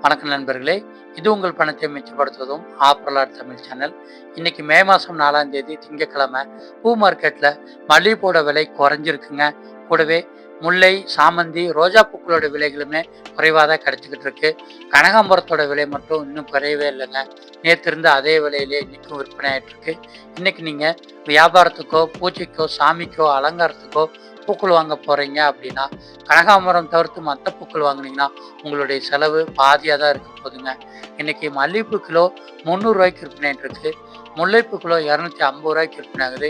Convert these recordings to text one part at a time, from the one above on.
வணக்கம் நண்பர்களே, இது உங்கள் பணத்தை மிச்சப்படுத்துவதும் ஆப்ரலாட் தமிழ் சேனல். இன்னைக்கு மே மாதம் 4ஆம் தேதி திங்கட்கிழமை. பூ மார்க்கெட்டில் மல்லிகைப்பூவோட விலை குறைஞ்சிருக்குங்க. கூடவே முல்லை, சாமந்தி, ரோஜா பூக்களோட விலைகளுமே குறைவாக தான் கிடச்சிக்கிட்டு இருக்கு. கனகாம்பரத்தோட விலை மட்டும் இன்னும் குறையவே இல்லைங்க. நேற்று இருந்த அதே விலையிலே இன்னைக்கும் விற்பனை ஆகிட்டு இருக்கு. இன்னைக்கு நீங்கள் வியாபாரத்துக்கோ, பூஜைக்கோ, சாமிக்கோ, அலங்காரத்துக்கோ பூக்கள் வாங்க போகிறீங்க அப்படின்னா, கனகாம்பரம் தவிர்த்து மற்ற பூக்கள் வாங்கினீங்கன்னா உங்களுடைய செலவு பாதியாக தான் இருக்க போகுதுங்க. இன்றைக்கி மல்லிகைப்பூ கிலோ 300 ரூபாய்க்கு விற்பனை இருக்குது. முல்லைப்பூ கிலோ 250 ரூபாய்க்கு விற்பனை ஆகுது.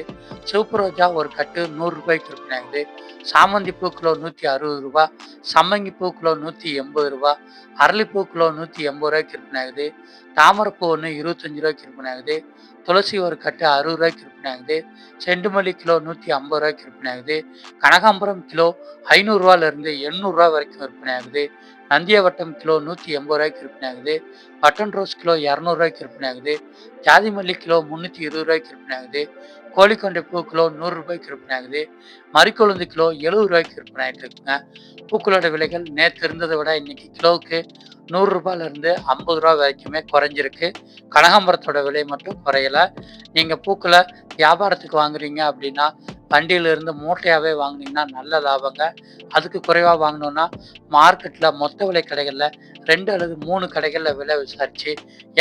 சிவப்பு ரோஜா ஒரு கட்டு 100 ரூபாய்க்கு விற்பனை ஆகுது. சாமந்தி பூ கிலோ 160 ரூபா, சம்மங்கி பூ கிலோ 180 ரூபா, அரளிப்பூ கிலோ 180 ரூபாய்க்கு விற்பனை ஆகுது. தாமரைப்பூ ஒன்று 25 ரூபாய்க்கு விற்பனை ஆகுது. துளசி ஒரு கட்டு 60 ரூபாய்க்கு விற்பனை ஆகுது. செண்டுமல்லி கிலோ 150 ரூபாய்க்கு விற்பனை ஆகுது. கனகாம்பரம் கிலோ 500 ரூபாயிலிருந்து 800 ரூபா வரைக்கும் விற்பனை ஆகுது. நந்தியவட்டம் கிலோ 180 ரூபாய்க்கு விற்பனை ஆகுது. பட்டன் ரோஸ் கிலோ 200 ரூபாய்க்கு விற்பனை ஆகுது. ஜாதி மல்லி கிலோ 320 ரூபாய்க்கு விற்பனை ஆகுது. கோழிக்கொண்டை பூ கிலோ 100 ரூபாய்க்கு விற்பனை ஆகுது. மறிக்கொழுந்து கிலோ 70 ரூபாய்க்கு விற்பனை ஆகிட்டு இருக்குங்க. பூக்களோட விலைகள் நேற்று இருந்ததை விட இன்னைக்கு கிலோவுக்கு 100 ரூபாயிலிருந்து 50 ரூபா வரைக்குமே குறைஞ்சிருக்கு. கனகாம்பரத்தோட விலை மட்டும் குறையலை. நீங்கள் பூக்களை வியாபாரத்துக்கு வாங்குறீங்க அப்படின்னா வண்டியிலிருந்து மூட்டையாகவே வாங்கினீங்கன்னா நல்ல லாபங்க. அதுக்கு குறைவாக வாங்கினோன்னா மார்க்கெட்டில் மொத்த விலை கடைகளில் 2 அல்லது 3 கடைகளில் விலை விசாரித்து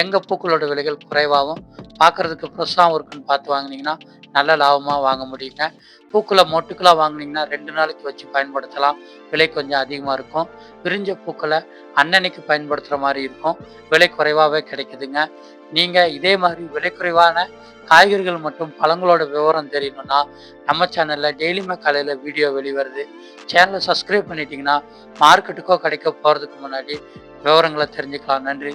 எங்கள் பூக்களோட விலைகள் குறைவாகவும் பார்க்குறதுக்கு ஃப்ரெஷ்ஷாகவும் இருக்குன்னு பார்த்து வாங்கினீங்கன்னா நல்ல லாபமாக வாங்க முடியுங்க. பூக்களை மொட்டுக்களாக வாங்கினீங்கன்னா 2 நாளைக்கு வச்சு பயன்படுத்தலாம். விலை கொஞ்சம் அதிகமாக இருக்கும். விரிஞ்ச பூக்களை அன்னன்னைக்கு பயன்படுத்துகிற மாதிரி இருக்கும். விலை குறைவாகவே கிடைக்குதுங்க. நீங்கள் இதே மாதிரி விலை குறைவான காய்கறிகள் மற்றும் பழங்களோட விவரம் தெரியணும்னா நம்ம சேனலில் டெய்லியுமே காலையில் வீடியோ வெளிவருது. சேனலை சப்ஸ்கிரைப் பண்ணிட்டீங்கன்னா மார்க்கெட்டுக்கோ கடைக்கோ போகிறதுக்கு முன்னாடி விவரங்களை தெரிஞ்சுக்கலாம். நன்றி.